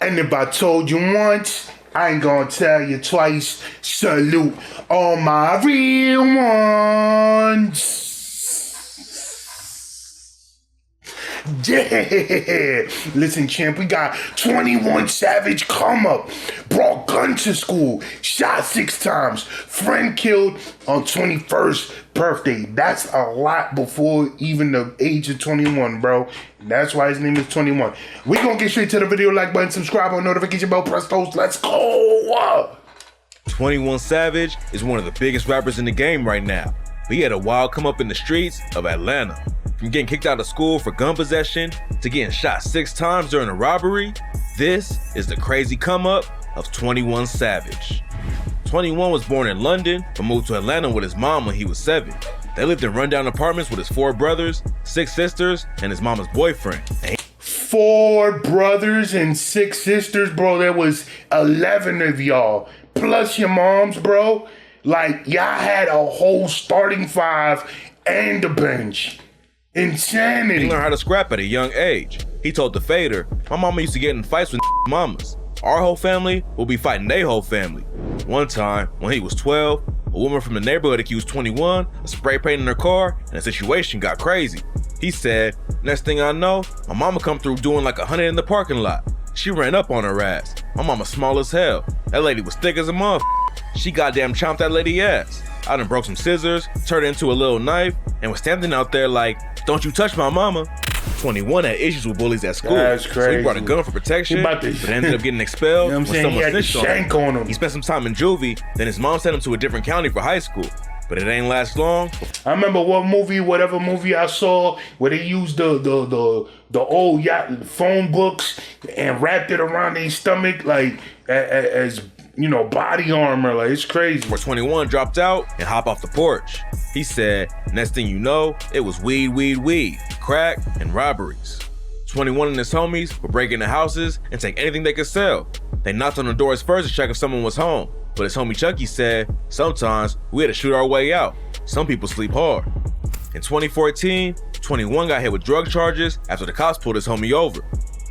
And if I told you once, I ain't gonna tell you twice. Salute all my real ones. Yeah, listen, champ, we got 21 Savage come up, brought gun to school, shot 6 times, friend killed on 21st birthday. That's a lot before even the age of 21, bro. That's why his name is 21. We gonna get straight to the video, like button, subscribe on notification bell, press those. Let's go. 21 Savage is one of the biggest rappers in the game right now. But he had a wild come up in the streets of Atlanta. From getting kicked out of school for gun possession to getting shot 6 times during a robbery, this is the crazy come up of 21 Savage. 21 was born in London but moved to Atlanta with his mom when he was 7. They lived in rundown apartments with his 4 brothers, 6 sisters, and his mama's boyfriend. 4 brothers and 6 sisters, bro. There was 11 of y'all, plus your moms, bro. Like, y'all had a whole starting 5 and a bench. Insanity. He learned how to scrap at a young age. He told the Fader, "My mama used to get in fights with mamas. Our whole family will be fighting their whole family." One time, when he was 12, a woman from the neighborhood accused 21 of spray painting her car, and the situation got crazy. He said, "Next thing I know, my mama come through doing like 100 in the parking lot. She ran up on her ass. My mama small as hell. That lady was thick as a motherfucker. She goddamn chomped that lady ass. I done broke some scissors, turned it into a little knife, and was standing out there like, 'Don't you touch my mama.'" 21 had issues with bullies at school. That's crazy. So he brought a gun for protection, but ended up getting expelled when someone snitched on him. He spent some time in juvie, then his mom sent him to a different county for high school. But it ain't last long. I remember whatever movie I saw where they used the old yacht phone books and wrapped it around their stomach like as you know, body armor. Like, it's crazy. Where 21 dropped out and hopped off the porch. He said, next thing you know, it was weed, crack, and robberies. 21 and his homies would break into houses and take anything they could sell. They knocked on the doors first to check if someone was home. But his homie Chucky said, sometimes we had to shoot our way out. Some people sleep hard. In 2014, 21 got hit with drug charges after the cops pulled his homie over.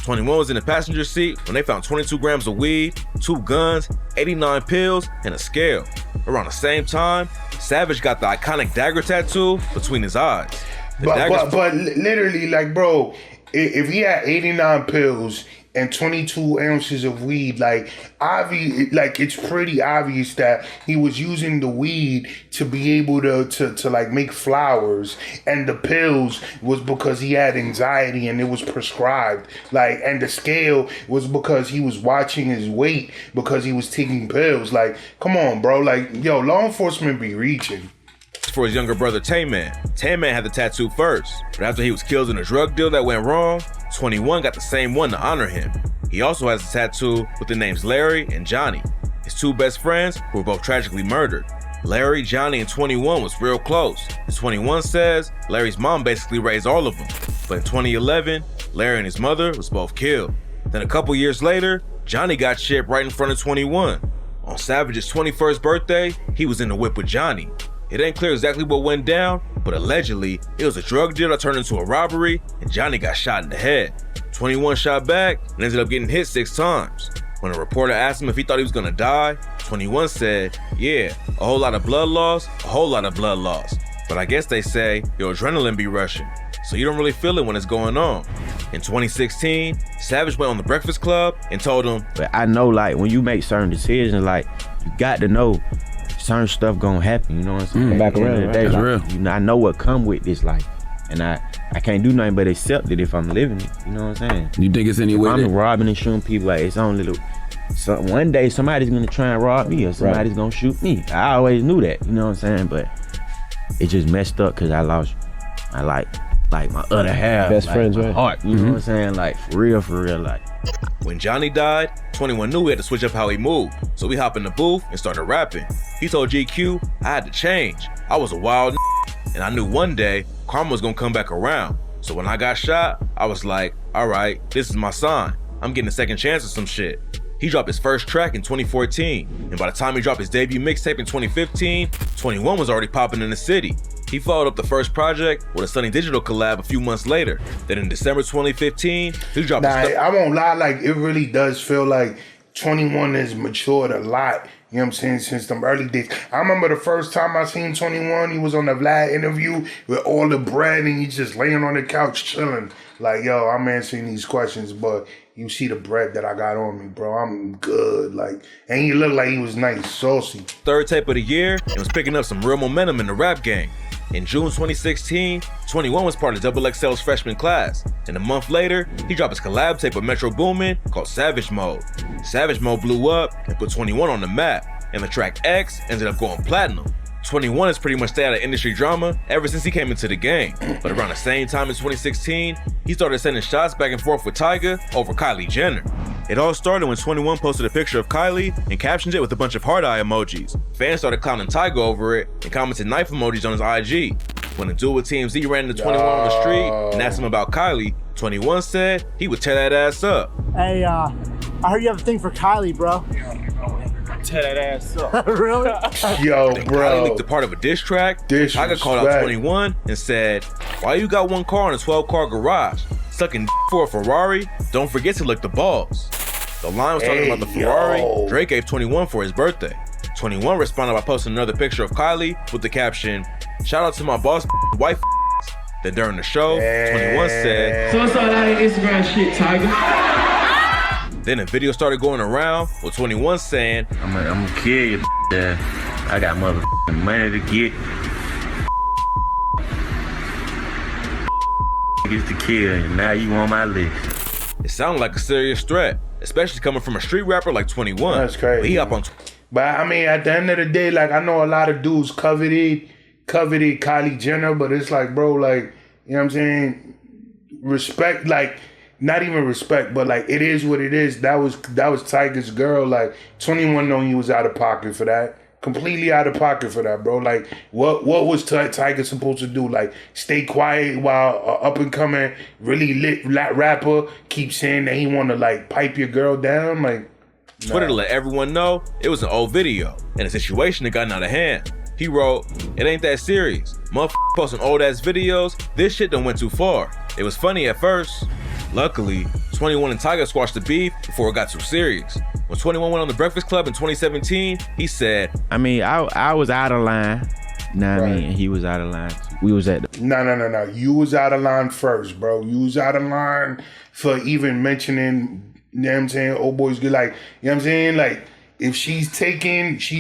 21 was in the passenger seat when they found 22 grams of weed, 2 guns, 89 pills, and a scale. Around the same time, Savage got the iconic dagger tattoo between his eyes. But literally, like, bro, if he had 89 pills and 22 ounces of weed, like it's pretty obvious that he was using the weed to be able to like make flowers, and the pills was because he had anxiety and it was prescribed, like, and the scale was because he was watching his weight because he was taking pills. Like, come on, bro, like, yo, law enforcement be reaching. For his younger brother Tay-Man. Tay-Man had the tattoo first, but after he was killed in a drug deal that went wrong, 21 got the same one to honor him. He also has a tattoo with the names Larry and Johnny, his 2 best friends who were both tragically murdered. Larry, Johnny, and 21 was real close. As 21 says, Larry's mom basically raised all of them. But in 2011, Larry and his mother was both killed. Then a couple years later, Johnny got shit right in front of 21. On Savage's 21st birthday, he was in the whip with Johnny. It ain't clear exactly what went down, but allegedly, it was a drug deal that turned into a robbery, and Johnny got shot in the head. 21 shot back and ended up getting hit 6 times. When a reporter asked him if he thought he was gonna die, 21 said, yeah, a whole lot of blood loss, a whole lot of blood loss. But I guess they say your adrenaline be rushing, so you don't really feel it when it's going on. In 2016, Savage went on The Breakfast Club and told him, but I know, like, when you make certain decisions, like, you got to know certain stuff gonna happen, you know what I'm saying? Back around, right? That's real. You know, I know what come with this life, and I can't do nothing but accept it if I'm living it, you know what I'm saying? You think it's any way I'm robbing and shooting people, like, it's on little, so one day somebody's gonna try and rob me or somebody's gonna shoot me. I always knew that, you know what I'm saying? But it just messed up because I lost, like my other half, best like friends, my right? heart, you know what I'm saying? Like, for real, like. When Johnny died, 21 knew he had to switch up how he moved, so he hopped in the booth and started rapping. He told GQ, I had to change. I was a wild and I knew one day karma was gonna come back around. So when I got shot, I was like, all right, this is my sign. I'm getting a second chance at some shit. He dropped his first track in 2014, and by the time he dropped his debut mixtape in 2015, 21 was already popping in the city. He followed up the first project with a Sunny Digital collab a few months later. Then in December 2015, he dropped I won't lie, like it really does feel like 21 has matured a lot. You know what I'm saying? Since them early days. I remember the first time I seen 21, he was on the Vlad interview with all the bread and he's just laying on the couch chilling. Like, yo, I'm answering these questions, but you see the bread that I got on me, bro. I'm good. Like, and he looked like he was nice, saucy. Third tape of the year and was picking up some real momentum in the rap game. In June 2016, 21 was part of XXL's freshman class, and a month later, he dropped his collab tape with Metro Boomin called Savage Mode. Savage Mode blew up and put 21 on the map, and the track X ended up going platinum. 21 has pretty much stayed out of industry drama ever since he came into the game, but around the same time in 2016, he started sending shots back and forth with Tyga over Kylie Jenner. It all started when 21 posted a picture of Kylie and captioned it with a bunch of heart eye emojis. Fans started clowning Tyga over it and commented knife emojis on his IG. When a dude with TMZ ran into 21 on the street and asked him about Kylie, 21 said he would tear that ass up. Hey, I heard you have a thing for Kylie, bro. Tear that ass up. Really? Yo, Then bro. Kylie leaked a part of a diss track. Tyga called out 21 and said, "Why you got one car in a 12-car garage? Sucking for a Ferrari? Don't forget to lick the balls." The line was talking about the Ferrari Drake gave 21 for his birthday. 21 responded by posting another picture of Kylie with the caption, "Shout out to my boss, wife." Then during the show, 21 said, So it's all that Instagram shit, Tyga. Then a video started going around with 21 saying, I'm gonna kill you, there. I got motherfucking money to get. Is to kill, and now you on my list. it sounded like a serious threat, especially coming from a street rapper like 21. That's crazy. But he up on But I mean, at the end of the day, like I know a lot of dudes coveted Kylie Jenner, but it's like, bro, like, you know what I'm saying? Respect, like, not even respect, but like it is what it is. That was Tyga's girl. Like 21 knowing he was out of pocket for that. Completely out of pocket for that, bro. Like what was Tyga supposed to do? Like stay quiet while up and coming, really lit rapper keep saying that he wanna like pipe your girl down? Like Twitter to let everyone know it was an old video and a situation that gotten out of hand. He wrote, "It ain't that serious. Motherfuckers posting old ass videos. This shit done went too far. It was funny at first." Luckily, 21 and Tyga squashed the beef before it got too serious. When 21 went on The Breakfast Club in 2017, he said, I mean, I was out of line. You know what I mean? And he was out of line too. We was at the No. You was out of line first, bro. You was out of line for even mentioning, you know what I'm saying, old boys get like, you know what I'm saying? Like, if she's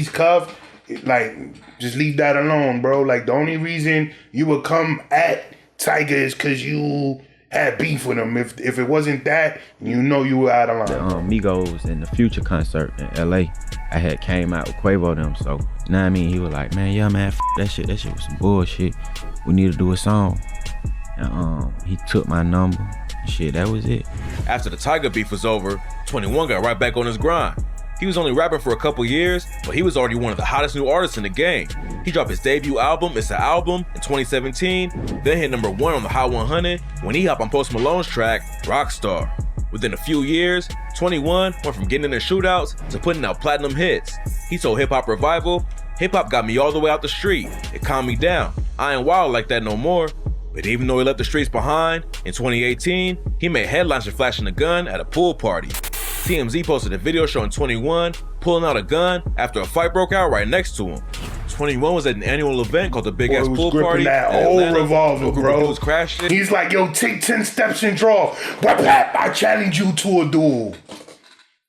cuffed, like, just leave that alone, bro. Like, the only reason you would come at Tyga is because you had beef with him. If it wasn't that, you know you were out of line. Migos in the Future concert in LA. I had came out with Quavo them, so you know what I mean? He was like, man, yeah, man, that shit was some bullshit. We need to do a song. And he took my number. Shit, that was it. after the Tyga beef was over, 21 got right back on his grind. He was only rapping for a couple years, but he was already one of the hottest new artists in the game. He dropped his debut album, It's an Album, in 2017, then hit #1 on the Hot 100 when he hopped on Post Malone's track, Rockstar. Within a few years, 21 went from getting in the shootouts to putting out platinum hits. He told Hip Hop Revival, "Hip Hop got me all the way out the street. It calmed me down. I ain't wild like that no more." But even though he left the streets behind, in 2018, he made headlines for flashing a gun at a pool party. TMZ posted a video showing 21 pulling out a gun after a fight broke out right next to him. 21 was at an annual event called the Big Ass Pool Party. That in old Atlanta. revolver, A group bro. of dudes crashed it. He's like, yo, take 10 steps and draw. Whap, I challenge you to a duel.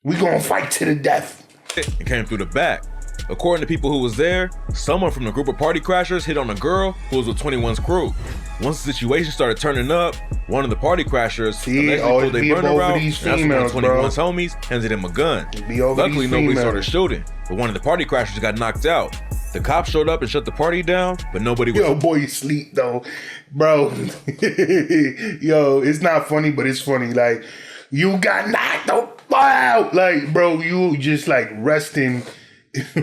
We gonna fight to the death. And came through the back. According to people who was there, someone from the group of party crashers hit on a girl who was with 21's crew. Once the situation started turning up, one of the party crashers allegedly pulled their burner out, and that's when one of 21's homies handed him a gun. Luckily, nobody started shooting, but one of the party crashers got knocked out. The cops showed up and shut the party down, but nobody was. Yo, boy, you sleep though, bro. Yo, it's not funny, but it's funny. Like, you got knocked out. Like, bro, you just like resting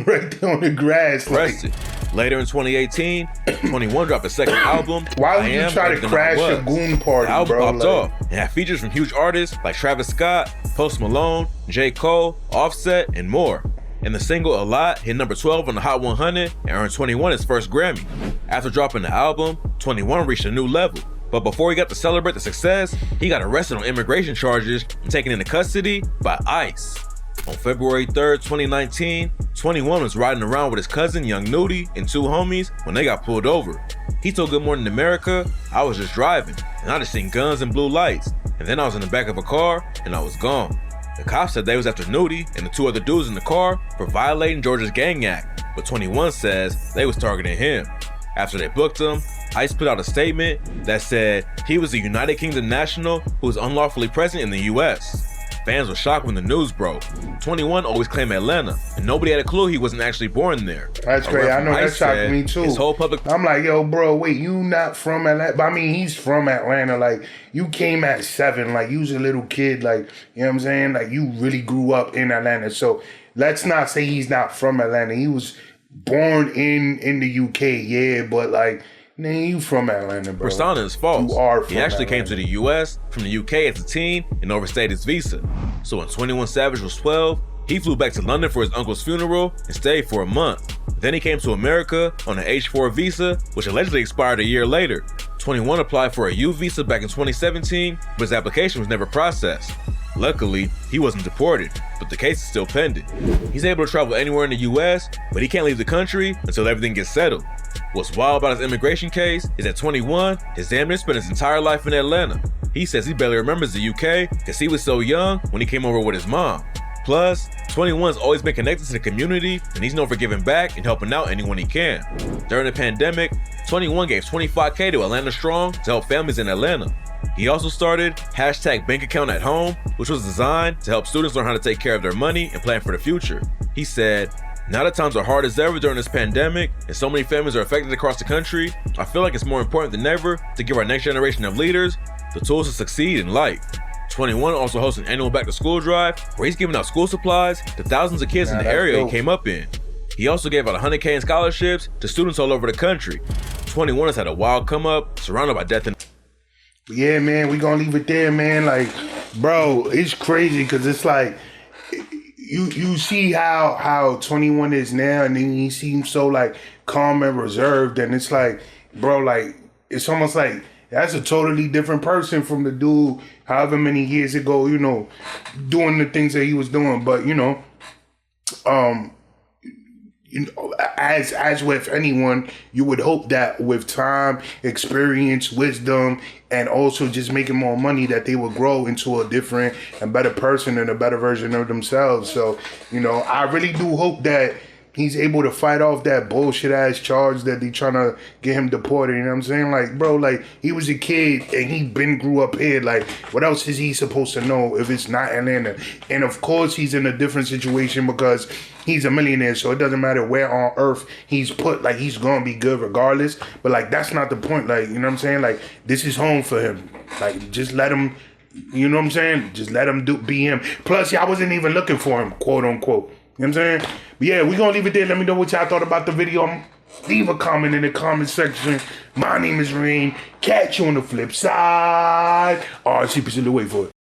right there on the grass. Like, Rested. Later in 2018, 21 dropped a second album. Why would I you Am try Better to Than I crash a Was. goon party, The album bro? popped Like, off and had features from huge artists like Travis Scott, Post Malone, J. Cole, Offset, and more. and the single A Lot hit number 12 on the Hot 100 and earned 21 his first Grammy. After dropping the album, 21 reached a new level. But before he got to celebrate the success, he got arrested on immigration charges and taken into custody by ICE. On February 3rd, 2019, 21 was riding around with his cousin Young Nudie and two homies when they got pulled over. He told Good Morning America, "I was just driving, and I just seen guns and blue lights, and then I was in the back of a car, and I was gone." The cops said they was after Nudie and the two other dudes in the car for violating Georgia's Gang Act, but 21 says they was targeting him. After they booked him, ICE put out a statement that said he was a United Kingdom national who was unlawfully present in the US. Fans were shocked when the news broke. 21 always claimed Atlanta, and nobody had a clue he wasn't actually born there. That's crazy. I know that shocked me too. His whole public. I'm like, yo, bro, wait, you not from Atlanta? But I mean, he's from Atlanta. Like, you came at 7. Like, you was a little kid. Like, you know what I'm saying? Like, you really grew up in Atlanta. So let's not say he's not from Atlanta. He was born in the UK, yeah, but like, man, you from Atlanta, bro. Persona is false. You are from He actually Atlanta. came to the US from the UK as a teen and overstayed his visa. So when 21 Savage was 12, he flew back to London for his uncle's funeral and stayed for a month. Then he came to America on an H-4 visa, which allegedly expired a year later. 21 applied for a U visa back in 2017, but his application was never processed. Luckily, he wasn't deported, but the case is still pending. He's able to travel anywhere in the US, but he can't leave the country until everything gets settled. What's wild about his immigration case is that 21 has damn near spent his entire life in Atlanta. He says he barely remembers the UK because he was so young when he came over with his mom. Plus, 21's always been connected to the community, and he's known for giving back and helping out anyone he can. During the pandemic, 21 gave $25K to Atlanta Strong to help families in Atlanta. He also started #BankAccountAtHome, which was designed to help students learn how to take care of their money and plan for the future. He said, "Now that times are hard as ever during this pandemic and so many families are affected across the country, I feel like it's more important than ever to give our next generation of leaders the tools to succeed in life." 21 also hosts an annual back-to-school drive where he's giving out school supplies to thousands of kids in the area he came up in. He also gave out $100K in scholarships to students all over the country. 21 has had a wild come-up, surrounded by death and... Yeah, man, we gonna leave it there, man. Like, bro, it's crazy because it's like, you see how 21 is now, and then he seems so like calm and reserved, and it's like, bro, like, it's almost like that's a totally different person from the dude however many years ago, you know, doing the things that he was doing. But you know, as with anyone, you would hope that with time, experience, wisdom, and also just making more money, that they would grow into a different and better person and a better version of themselves. So, you know, I really do hope that he's able to fight off that bullshit ass charge that they trying to get him deported. You know what I'm saying? Like, bro, like, he was a kid and he grew up here. Like, what else is he supposed to know if it's not Atlanta? And of course he's in a different situation because he's a millionaire, so it doesn't matter where on earth he's put, like, he's gonna be good regardless. But like, that's not the point. Like, you know what I'm saying? Like, this is home for him. Like, just let him, you know what I'm saying? Just let him be him. Plus, y'all wasn't even looking for him, quote unquote. You know what I'm saying? But yeah, we're going to leave it there. Let me know what y'all thought about the video. Leave a comment in the comment section. My name is Rain. Catch you on the flip side. RC, wait for it.